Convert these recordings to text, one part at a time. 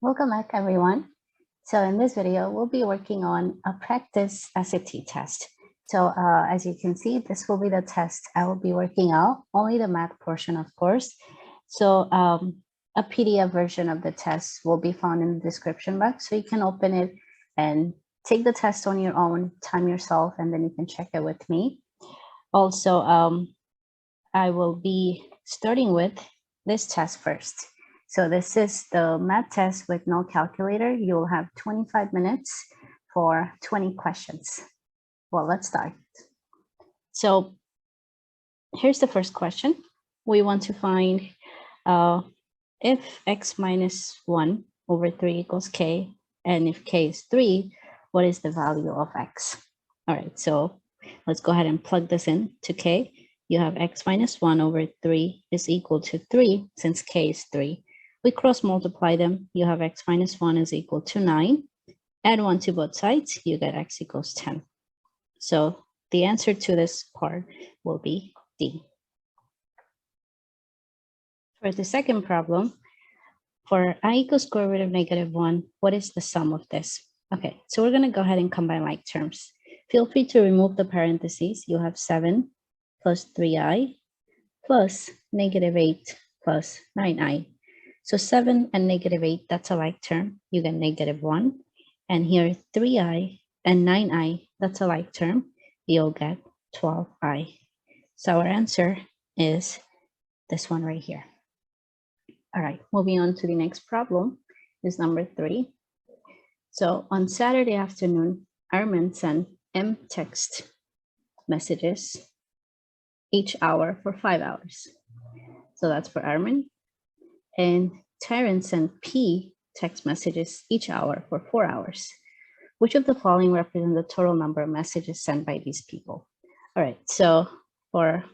Welcome back, everyone. So in this video, we'll be working on a practice SAT test. So as you can see, this will be the test I will be working out, only the math portion, of course. So a PDF version of the test will be found in the description box. So you can open it and take the test on your own, time yourself, and then you can check it with me. Also, I will be starting with this test first. So this is the math test with no calculator. You'll have 25 minutes for 20 questions. Well, let's start. So here's the first question. We want to find if x minus 1 over 3 equals k, and if k is 3, what is the value of x? All right, so let's go ahead and plug this in to k. You have x minus 1 over 3 is equal to 3 since k is 3. We cross multiply them. You have x minus 1 is equal to 9. Add 1 to both sides, you get x equals 10. So the answer to this part will be D. For the second problem, for I equals square root of -1, what is the sum of this? Okay, so we're going to go ahead and combine like terms. Feel free to remove the parentheses. You have 7 plus 3i plus -8 plus 9i. So 7 and -8, that's a like term. You get -1. And here 3i and 9i, that's a like term. You'll get 12i. So our answer is this one right here. All right, moving on to the next problem is number 3. So on Saturday afternoon, Armin sent M text messages each hour for 5 hours. So that's for Armin. And Taryn sent P text messages each hour for 4 hours. Which of the following represent the total number of messages sent by these people? All right, so for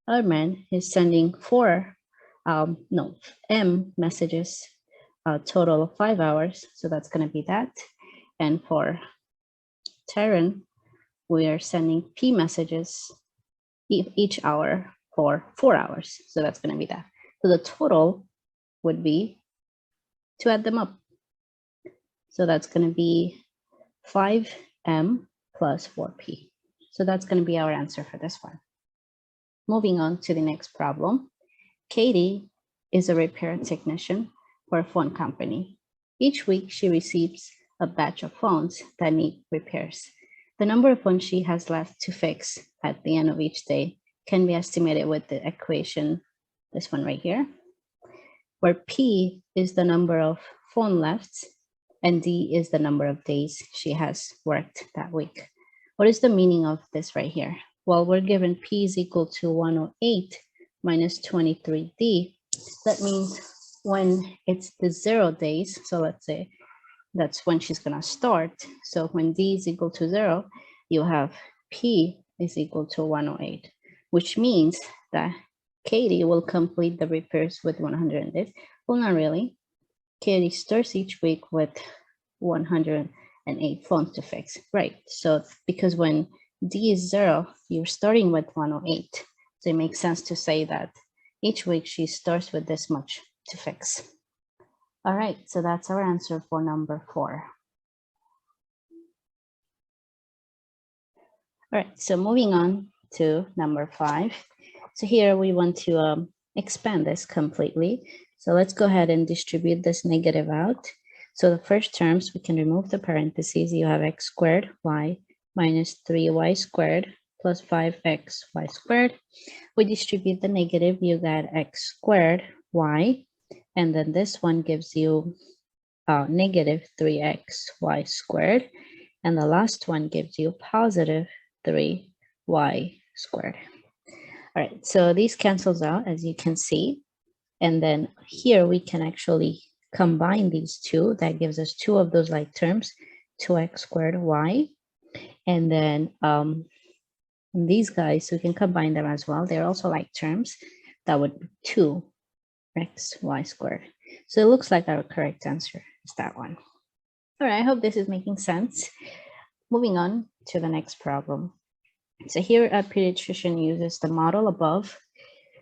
Armin, he's sending M messages, a total of 5 hours. So that's going to be that. And for Taryn, we are sending P messages each hour for 4 hours. So that's going to be that. So the total would be, to add them up. So that's going to be 5M plus 4P. So that's going to be our answer for this one. Moving on to the next problem. Katie is a repair technician for a phone company. Each week she receives a batch of phones that need repairs. The number of phones she has left to fix at the end of each day can be estimated with the equation, this one right here, where P is the number of phone left and D is the number of days she has worked that week. What is the meaning of this right here? Well, we're given P is equal to 108 minus 23D. That means when it's the 0 days, so let's say that's when she's gonna start. So when D is equal to 0, you have P is equal to 108, which means that Katie will complete the repairs with 100 days. Well, not really. Katie starts each week with 108 phones to fix, right? So because when D is 0, you're starting with 108. So it makes sense to say that each week she starts with this much to fix. All right, so that's our answer for number 4. All right, so moving on to number 5. So here we want to expand this completely. So let's go ahead and distribute this negative out. So the first terms, we can remove the parentheses. You have x squared y minus 3y squared plus 5xy squared. We distribute the negative, you got x squared y, and then this one gives you negative 3xy squared, and the last one gives you positive 3y squared. All right, so these cancels out, as you can see. And then here we can actually combine these two. That gives us 2 of those like terms, 2x squared y. And then these guys, we can combine them as well. They're also like terms. That would be 2xy squared. So it looks like our correct answer is that one. All right, I hope this is making sense. Moving on to the next problem. So here a pediatrician uses the model above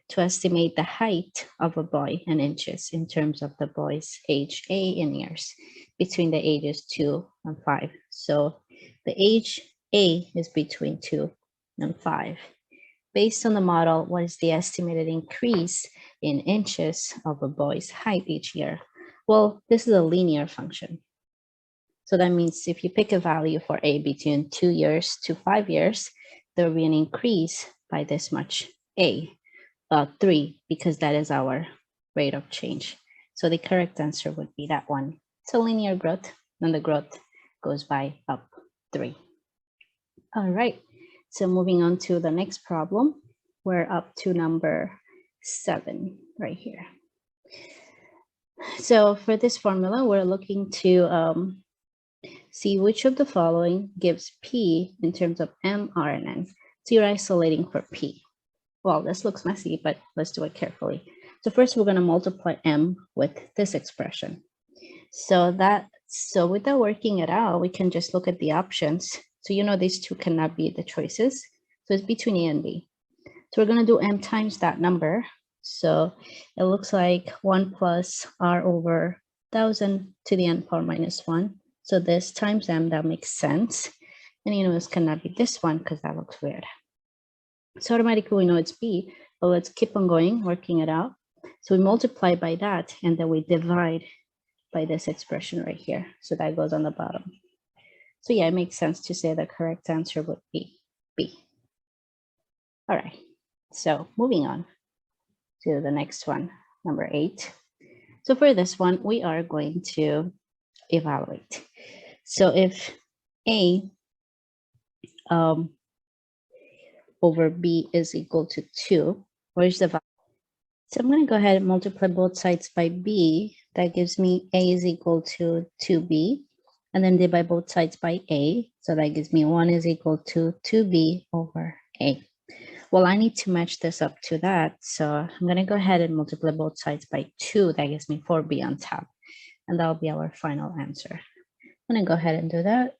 to estimate the height of a boy in inches in terms of the boy's age A in years between the ages 2 and 5. So the age A is between 2 and 5. Based on the model, what is the estimated increase in inches of a boy's height each year? Well, this is a linear function. So that means if you pick a value for A between 2 years to 5 years, there will be an increase by this much A, 3, because that is our rate of change. So the correct answer would be that one. It's a linear growth, and the growth goes by up 3. All right, so moving on to the next problem, we're up to number 7 right here. So for this formula, we're looking to see which of the following gives P in terms of M, R, and N. So you're isolating for P. Well, this looks messy, but let's do it carefully. So first we're going to multiply M with this expression. So without working it out, we can just look at the options. So you know these two cannot be the choices. So it's between A and B. So we're going to do M times that number. So it looks like 1 plus R over 1,000 to the n power minus 1. So this times M, that makes sense. And you know this cannot be this one because that looks weird. So automatically we know it's B, but let's keep on going, working it out. So we multiply by that, and then we divide by this expression right here. So that goes on the bottom. So yeah, it makes sense to say the correct answer would be B. All right, so moving on to the next one, number 8. So for this one, we are going to evaluate. So if A over B is equal to 2, where's the value? So I'm going to go ahead and multiply both sides by B. That gives me A is equal to 2B. And then divide both sides by A. So that gives me 1 is equal to 2B over A. Well, I need to match this up to that. So I'm going to go ahead and multiply both sides by 2. That gives me 4B on top. And that'll be our final answer. I'm going to go ahead and do that.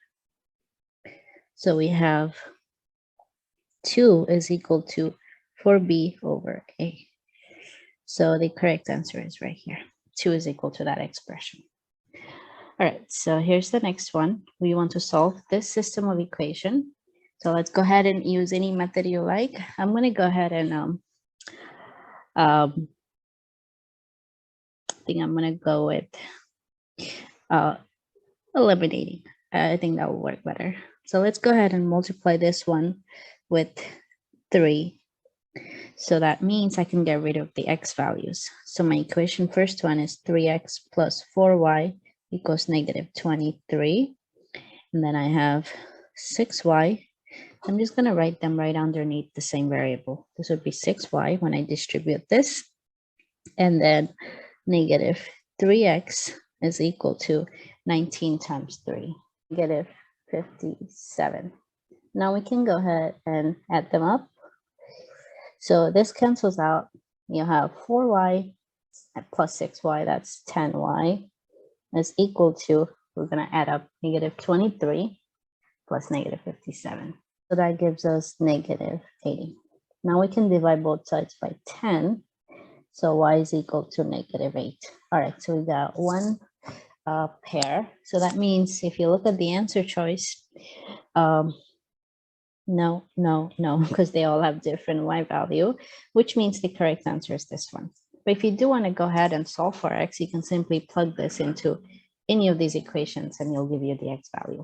So we have 2 is equal to 4B over A. So the correct answer is right here. 2 is equal to that expression. All right, so here's the next one. We want to solve this system of equation. So let's go ahead and use any method you like. I'm going to go ahead and I think I'm going to go with eliminating. I think that will work better. So let's go ahead and multiply this one with 3. So that means I can get rid of the x values. So my equation, first one is 3x plus 4y equals negative 23. And then I have 6y. I'm just going to write them right underneath the same variable. This would be 6y when I distribute this. And then negative 3x is equal to 19 times 3, negative 57. Now we can go ahead and add them up. So this cancels out. You have 4y plus 6y, that's 10y, is equal to, we're going to add up negative 23 plus negative 57. So that gives us negative 80. Now we can divide both sides by 10. So y is equal to negative 8. All right, so we got one pair. So that means if you look at the answer choice, no, because they all have different y value, which means the correct answer is this one. But if you do want to go ahead and solve for x, you can simply plug this into any of these equations and it'll give you the x value.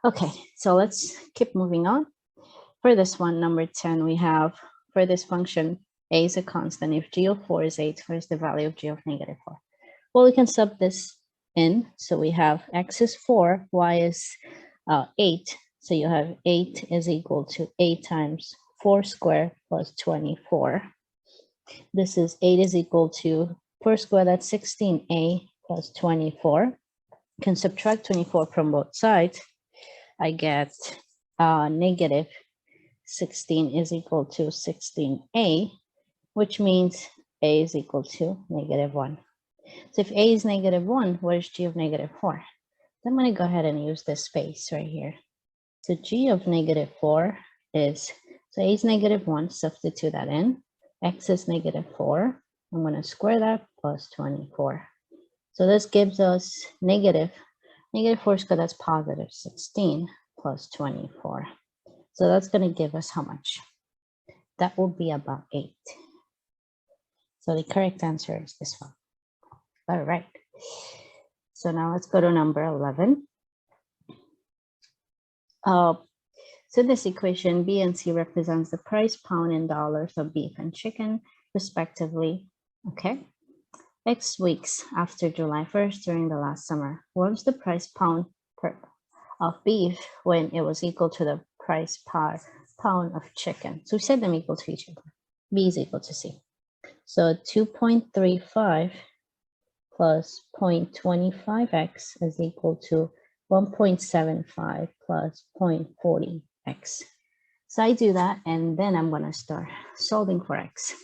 Okay, so let's keep moving on. For this one, number 10, we have, for this function, a is a constant. If g of 4 is 8, where's the value of g of negative 4? Well, we can sub this in. So we have x is 4, y is 8. So you have 8 is equal to 8 times 4 squared plus 24. This is 8 is equal to 4 squared, that's 16a plus 24. Can subtract 24 from both sides. I get negative 16 is equal to 16a, which means a is equal to negative 1. So if a is negative 1, where's g of negative 4? I'm going to go ahead and use this space right here. So g of negative 4 is, so a is negative 1, substitute that in. X is -4. I'm going to square that plus 24. So this gives us negative 4 squared, that's positive 16 plus 24. So that's going to give us how much? That will be about 8. So the correct answer is this one. All right. So now let's go to number 11. So this equation, B and C represents the price pound in dollars of beef and chicken, respectively. Okay. X weeks after July 1st during the last summer. What was the price pound of beef when it was equal to the price per pound of chicken? So we set them equal to each other. B is equal to C. So 2.35 plus 0.25x is equal to 1.75 plus 0.40x. So I do that, and then I'm going to start solving for x.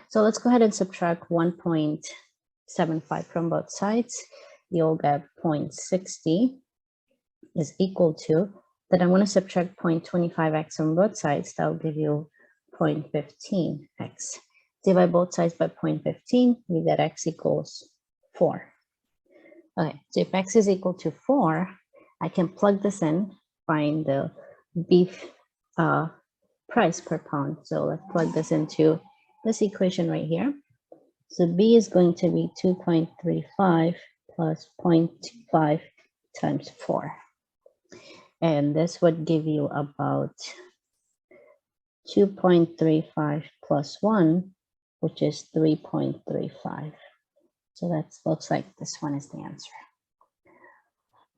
So let's go ahead and subtract 1.75 from both sides. You'll get 0.60 is equal to, then I'm going to subtract 0.25x on both sides. That'll give you 0.15x. Divide both sides by 0.15, you get x equals 4. Okay, so if x is equal to 4, I can plug this in, find the beef price per pound. So let's plug this into this equation right here. So B is going to be 2.35 plus 0.5 times 4. And this would give you about 2.35 plus 1, which is 3.35. So that looks like this one is the answer.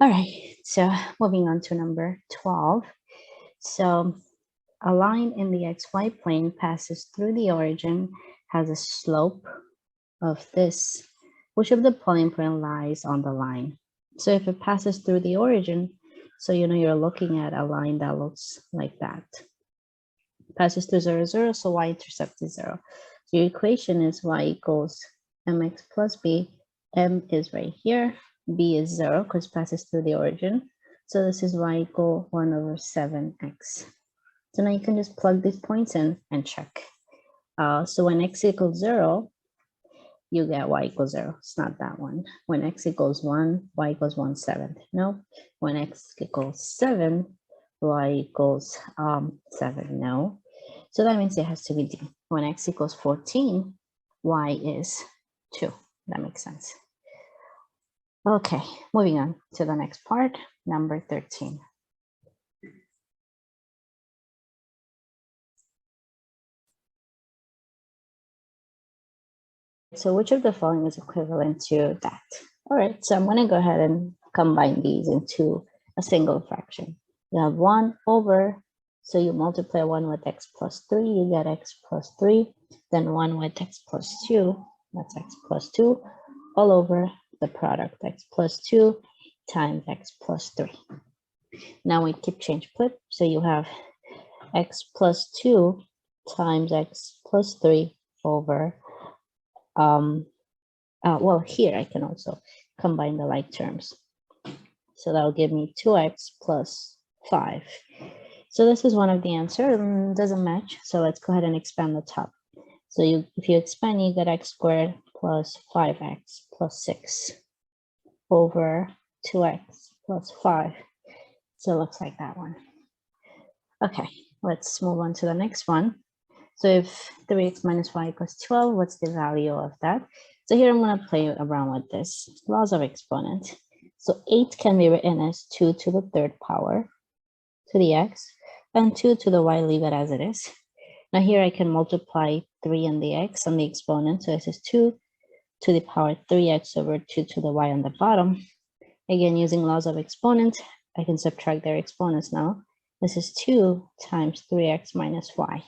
All right, so moving on to number 12. So a line in the XY plane passes through the origin, has a slope of this. Which of the following point lies on the line? So if it passes through the origin, so you know you're looking at a line that looks like that. Passes through 0, 0, so y-intercept is 0. So your equation is y equals mx plus b. M is right here. B is 0 because passes through the origin. So this is y equal 1 over 7x. So now you can just plug these points in and check. So when x equals 0, you get y equals 0. It's not that one. When x equals 1, y equals 1/7. No. When x equals 7, y equals 7. No. So that means it has to be D. When x equals 14, y is 2. That makes sense. Okay, moving on to the next part, number 13. So which of the following is equivalent to that? All right, so I'm going to go ahead and combine these into a single fraction. You have 1 over, so you multiply 1 with x plus 3, you get x plus 3, then 1 with x plus 2, that's x plus 2, all over the product, x plus 2 times x plus 3. Now we keep change flip, so you have x plus 2 times x plus 3 over well, here I can also combine the like terms. So that'll give me 2x plus 5. So this is one of the answers. Doesn't match. So let's go ahead and expand the top. So if you expand, you get x squared plus 5x plus 6 over 2x plus 5. So it looks like that one. Okay, let's move on to the next one. So if 3x minus y equals 12, what's the value of that? So here I'm going to play around with this. Laws of exponent. So 8 can be written as 2 to the 3rd power to the x, and 2 to the y, leave it as it is. Now here I can multiply 3 and the x on the exponent. So this is 2 to the power 3x over 2 to the y on the bottom. Again, using laws of exponent, I can subtract their exponents now. This is 2 times 3x minus y.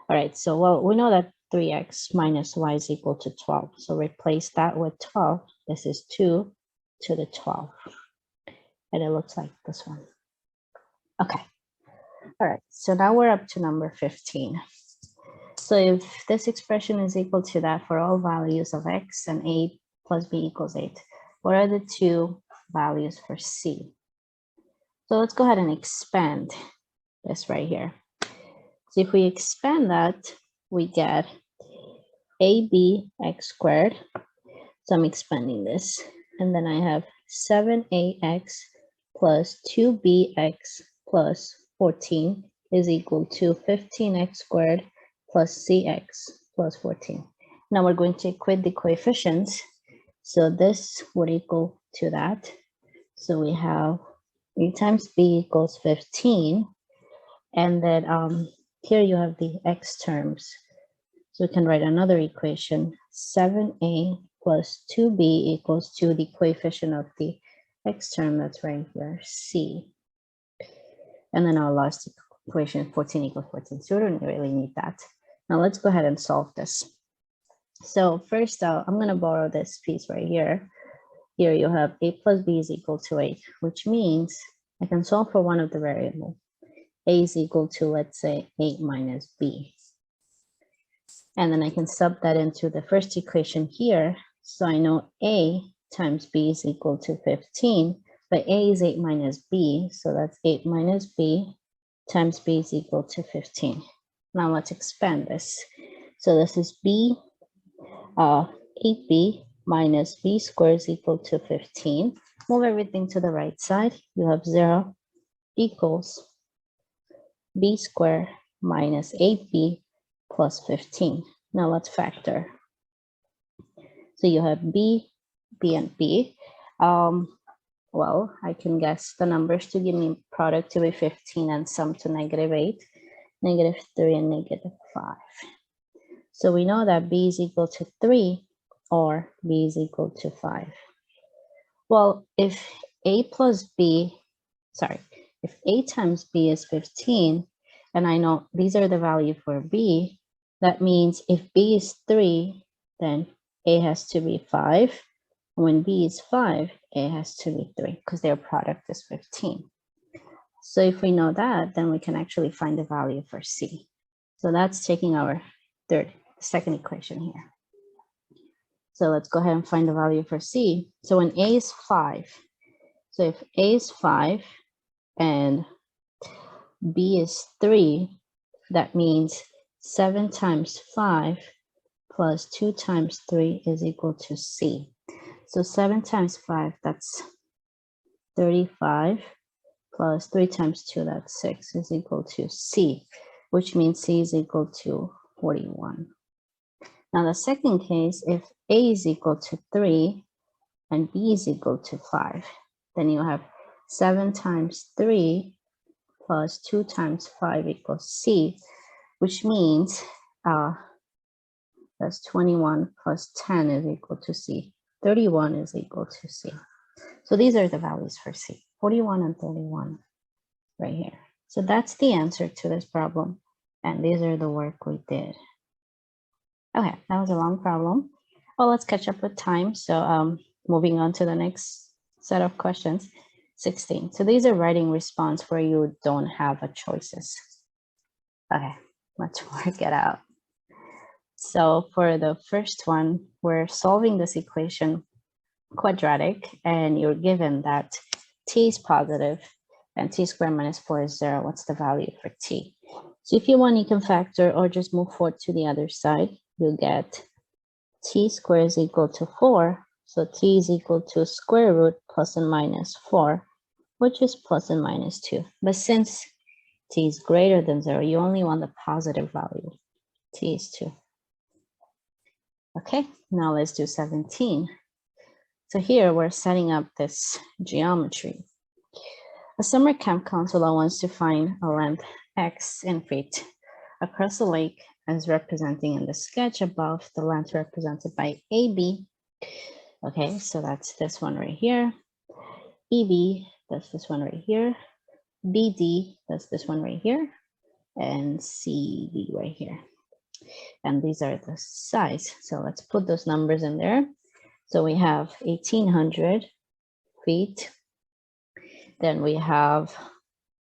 All right, so well, we know that 3x minus y is equal to 12. So replace that with 12. This is 2 to the 12. And it looks like this one. Okay. All right, so now we're up to number 15. So if this expression is equal to that for all values of x and 8 plus b equals 8, what are the two values for c? So let's go ahead and expand this right here. So if we expand that, we get ABX squared. So I'm expanding this. And then I have 7AX plus 2BX plus 14 is equal to 15x squared plus CX plus 14. Now we're going to equate the coefficients. So this would equal to that. So we have A times B equals 15. And then here you have the X terms. So we can write another equation, 7A plus 2B equals to the coefficient of the X term that's right here, C. And then our last equation, 14 equals 14. So we don't really need that. Now let's go ahead and solve this. So first I'm going to borrow this piece right here. Here you have A plus B is equal to 8, which means I can solve for one of the variables. A is equal to, let's say, 8 minus B. And then I can sub that into the first equation here. So I know A times B is equal to 15, but A is 8 minus B. So that's 8 minus B times B is equal to 15. Now let's expand this. So this is B, 8B minus B squared is equal to 15. Move everything to the right side. You have 0 equals B squared minus 8B plus 15. Now let's factor. So you have B, B, and B. Well, I can guess the numbers to give me product to be 15 and sum to -8, -3, and -5. So we know that B is equal to 3 or B is equal to 5. Well, if A times B is 15, and I know these are the value for B, that means if B is 3, then A has to be 5. When B is 5, A has to be 3 because their product is 15. So if we know that, then we can actually find the value for C. So that's taking our second equation here. So let's go ahead and find the value for C. So when A is 5, so if A is 5 and B is 3, that means 7 times 5 plus 2 times 3 is equal to C. So 7 times 5, that's 35, plus 3 times 2, that's 6, is equal to C, which means C is equal to 41. Now the second case, if A is equal to 3 and B is equal to 5, then you have 7 times 3 plus 2 times 5 equals C, which means that's 21 plus 10 is equal to C. 31 is equal to C. So these are the values for C, 41 and 31 right here. So that's the answer to this problem. And these are the work we did. Okay, that was a long problem. Well, let's catch up with time. So moving on to the next set of questions, 16. So these are writing response where you don't have a choices. Okay, let's work it out. So for the first one, we're solving this equation quadratic, and you're given that t is positive and t squared minus 4 is 0. What's the value for t? So if you want, you can factor or just move forward to the other side. You'll get t squared is equal to 4. So t is equal to square root plus and minus 4, which is plus and minus 2. But since t is greater than 0, you only want the positive value. T is 2. Okay, now let's do 17. So here we're setting up this geometry. A summer camp counselor wants to find a length x in feet across the lake as representing in the sketch above, the length represented by AB. Okay, so that's this one right here. EB, that's this one right here. BD, that's this one right here. And CD right here. And these are the size. So let's put those numbers in there. So we have 1800 feet. Then we have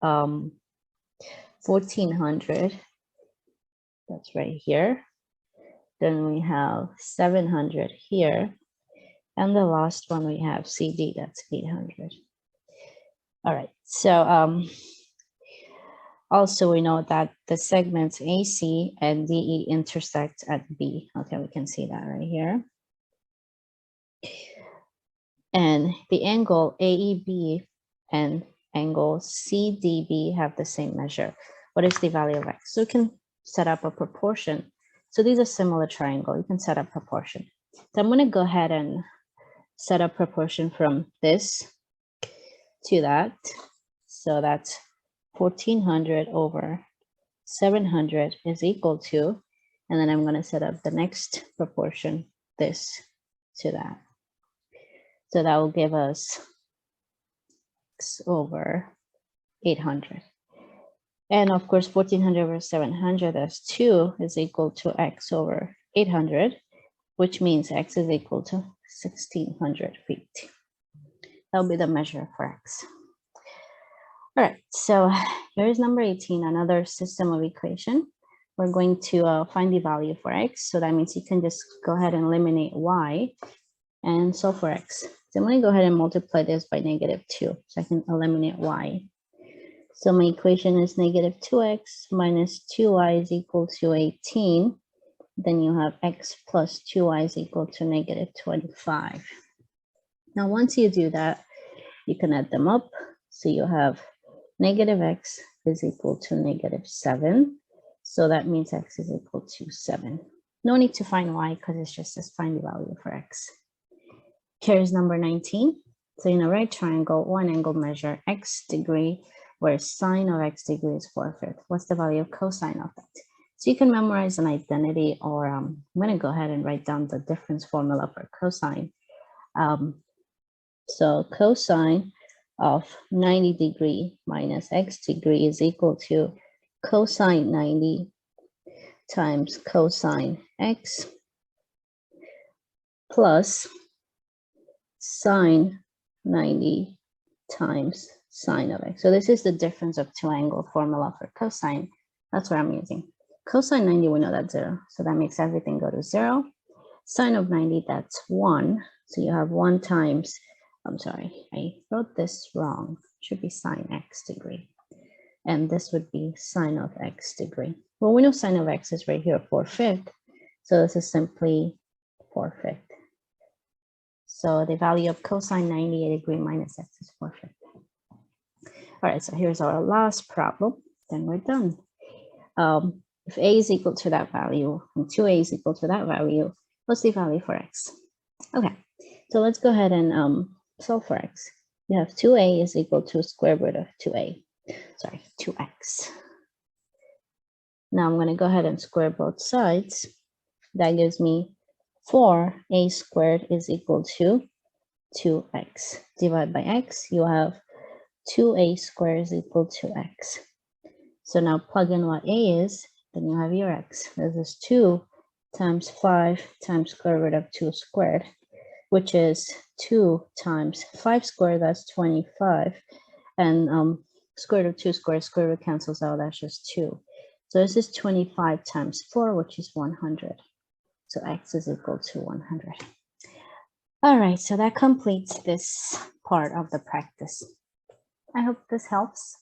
1400. That's right here. Then we have 700 here. And the last one we have CD, that's 800. All right, so Also, we know that the segments AC and DE intersect at B. Okay, we can see that right here. And the angle AEB and angle CDB have the same measure. What is the value of X? So we can set up a proportion. So these are similar triangle. You can set up proportion. So I'm going to go ahead and set up proportion from this to that. So that's 1400 over 700 is equal to, and then I'm going to set up the next proportion, this to that. So that will give us X over 800. And of course, 1400 over 700, that's 2, is equal to X over 800, which means X is equal to 1600 feet. That'll be the measure for X. All right, so here's number 18, another system of equation. We're going to find the value for X. So that means you can just go ahead and eliminate Y and solve for X. So I'm going to go ahead and multiply this by -2, so I can eliminate Y. So my equation is -2X minus 2Y is equal to 18. Then you have X plus 2Y is equal to -25. Now, once you do that, you can add them up. So you have -X is equal to -7. So that means X is equal to 7. No need to find Y because it's just find the value for X. Here's number 19. So in a right triangle, one angle measure X degree, where sine of X degree is 4/5. What's the value of cosine of that? So you can memorize an identity, or I'm going to go ahead and write down the difference formula for cosine. So cosine of 90 degree minus X degree is equal to cosine 90 times cosine X plus sine 90 times sine of X. So this is the difference of two angle formula for cosine. That's what I'm using. Cosine 90, we know that's 0. So that makes everything go to 0. Sine of 90, that's 1. So you have 1 times, I'm sorry, I wrote this wrong. It should be sine X degree. And this would be sine of X degree. Well, we know sine of X is right here, 4/5. So this is simply 4/5. So the value of cosine 90 degree minus X is 4/5. All right, so here's our last problem. Then we're done. If A is equal to that value and 2A is equal to that value, what's the value for X? Okay, so let's go ahead and solve for X. You have 2A is equal to square root of 2A. Sorry, 2X. Now I'm going to go ahead and square both sides. That gives me 4A squared is equal to 2X. Divide by X, you have 2A squared is equal to X. So now plug in what A is, then you have your X. This is 2 times 5 times square root of 2 squared, which is 2 times 5 squared, that's 25. And square root of 2 squared, square root cancels out, that's just 2. So this is 25 times 4, which is 100. So X is equal to 100. All right, so that completes this part of the practice. I hope this helps.